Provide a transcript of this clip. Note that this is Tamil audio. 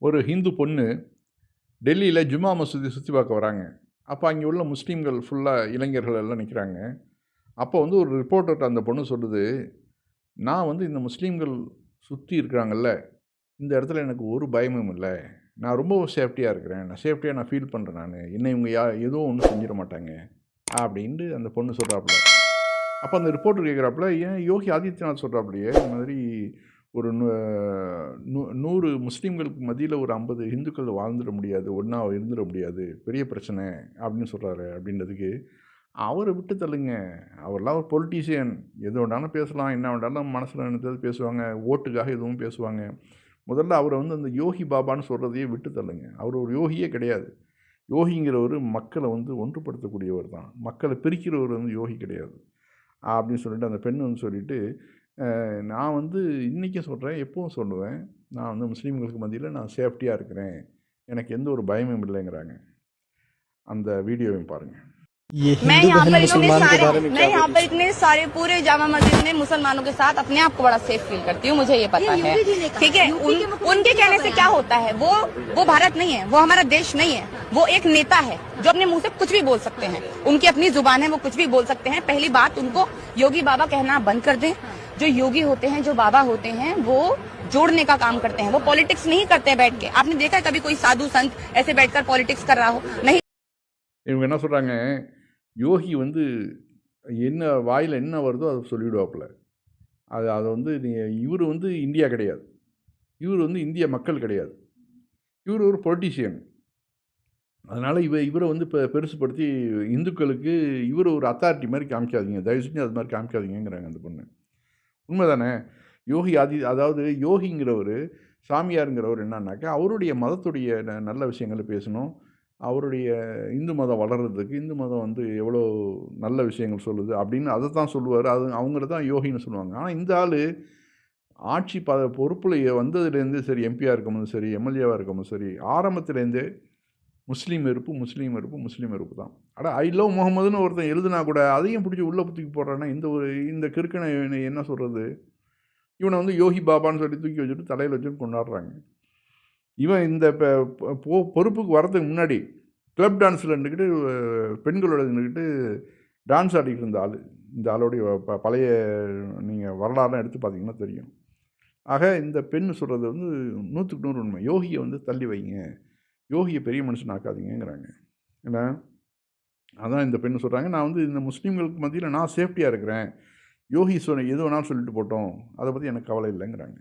ஒரு ஹிந்து பொண்ணு டெல்லியில் ஜும்மா மசூதி சுற்றி பார்க்க வராங்க. அப்போ அங்கே உள்ள முஸ்லீம்கள் ஃபுல்லாக இளைஞர்கள் எல்லாம் நிற்கிறாங்க. அப்போ வந்து ஒரு ரிப்போர்ட்டர்கிட்ட அந்த பொண்ணு சொல்லுது, நான் வந்து இந்த முஸ்லீம்கள் சுற்றி இருக்கிறாங்கல்ல, இந்த இடத்துல எனக்கு ஒரு பயமும் இல்லை. நான் ரொம்ப சேஃப்டியாக இருக்கிறேன். நான் ஃபீல் பண்ணுறேன் நான். என்னை இவங்க எதுவும் ஒன்றும் செஞ்சிட மாட்டாங்க அப்படின்ட்டு அந்த பொண்ணு சொல்கிறாப்புல. அப்போ அந்த ரிப்போர்ட்டர் கேட்குறாப்புல, ஏன் யோகி ஆதித்யநாத் சொல்கிறாப்புலையே இந்த மாதிரி ஒரு 100 முஸ்லீம்களுக்கு மத்தியில் ஒரு 50 இந்துக்கள் வாழ்ந்துட முடியாது, ஒன்றா இருந்துட முடியாது, பெரிய பிரச்சனை அப்படின்னு சொல்கிறாரு அப்படின்றதுக்கு, அவரை விட்டு தள்ளுங்க. அவரெல்லாம் ஒரு பொலிட்டீஷியன். எது வேண்டாலும் பேசலாம், என்ன வேண்டாலும் மனசில் நினைத்தது பேசுவாங்க, ஓட்டுக்காக எதுவும் பேசுவாங்க. முதல்ல அவரை வந்து அந்த யோகி பாபான்னு சொல்கிறதையே விட்டு தள்ளுங்க. அவர் ஒரு யோகியே கிடையாது. யோகிங்கிறவர் மக்களை வந்து ஒன்றுபடுத்தக்கூடியவர் தான். மக்களை பிரிக்கிறவர் வந்து யோகி கிடையாது அப்படின்னு சொல்லிட்டு அந்த பெண் வந்து சொல்லிவிட்டு, நான் வந்து இன்றைக்கும் சொல்கிறேன், எப்பவும் சொல்லுவேன், நான் வந்து முஸ்லீம்களுக்கு மத்தியில் நான் சேஃப்டியாக இருக்கிறேன், எனக்கு எந்த ஒரு பயமும் இல்லைங்கிறாங்க. அந்த வீடியோவையும் பாருங்கள். मैं यहाँ पर इतने सारे पूरे जामा मस्जिद में मुसलमानों के साथ अपने आप को बड़ा सेफ फील करती हूँ, मुझे ये पता है, ठीक है। उनके कहने से क्या होता है, वो भारत नहीं है, वो हमारा देश नहीं है, वो एक नेता है जो अपने मुंह से कुछ भी बोल सकते हैं, उनकी अपनी जुबान है, वो कुछ भी बोल सकते हैं। पहली बात, उनको योगी बाबा कहना बंद कर दें। जो योगी होते हैं, जो बाबा होते हैं, वो जोड़ने का काम करते हैं, वो पॉलिटिक्स नहीं करते हैं बैठ के। आपने देखा है कभी कोई साधु संत ऐसे बैठकर पॉलिटिक्स कर रहा हो? नहीं। இவங்க என்ன சொல்கிறாங்க, யோகி வந்து என்ன வாயில் என்ன வருதோ அதை சொல்லிவிடுவாப்புல. அதை வந்து இவர் வந்து இந்தியா கிடையாது, இவர் வந்து இந்திய மக்கள் கிடையாது, இவர் ஒரு பொலிட்டீஷியன். அதனால் இவரை வந்து பெருசுப்படுத்தி இந்துக்களுக்கு இவர் ஒரு அத்தாரிட்டி மாதிரி காமிக்காதீங்க, தயவு செஞ்சு அது மாதிரி காமிக்காதீங்கிறாங்க அந்த பொண்ணு. உண்மை தானே? அதாவது யோகிங்கிறவர், சாமியாருங்கிறவர் என்னன்னாக்கா, அவருடைய மதத்துடைய நல்ல விஷயங்களை பேசணும். அவருடைய இந்து மதம் வளர்கிறதுக்கு, இந்து மதம் வந்து எவ்வளோ நல்ல விஷயங்கள் சொல்லுது அப்படின்னு அதை தான் சொல்லுவார். அது அவங்கள தான் யோகின்னு சொல்லுவாங்க. ஆனால் இந்த ஆள் ஆட்சி பொறுப்பில் வந்ததுலேருந்து சரி, எம்பியாக இருக்கும்போது சரி, எம்எல்ஏவாக இருக்கும்போது சரி, ஆரம்பத்துலேருந்தே முஸ்லீம் வெறுப்பு தான். ஐ லவ் முகமதுன்னு ஒருத்தன் எழுதுனா கூட அதையும் பிடிச்சி உள்ளே தூக்கி போடுறான்னா இந்த கிறுக்கனை என்ன சொல்கிறது? இவனை வந்து யோகி பாபான்னு சொல்லி தூக்கி வச்சுட்டு தலையில் வச்சுட்டு கொண்டாடுறாங்க. இவன் இந்த பொறுப்புக்கு வரதுக்கு முன்னாடி கிளப் டான்ஸில் இருந்துக்கிட்டு பெண்களோட இருந்துக்கிட்டு டான்ஸ் ஆடிக்கிட்டு இருந்த ஆள். இந்த ஆளுடைய பழைய நீங்கள் வரலாறுலாம் எடுத்து பார்த்தீங்கன்னா தெரியும். ஆக இந்த பெண் சொல்கிறது வந்து 100க்கு 100 உண்மை. யோகியை வந்து தள்ளி வைங்க, யோகியை பெரிய மனுஷன் ஆக்காதீங்கிறாங்க. ஏன்னா அதான் இந்த பெண் சொல்கிறாங்க, நான் வந்து இந்த முஸ்லீம்களுக்கு மத்தியில் நான் சேஃப்டியாக இருக்கிறேன், யோகி எது வேணாலும் சொல்லிட்டு போட்டோம், அதை பற்றி எனக்கு கவலை இல்லைங்கிறாங்க.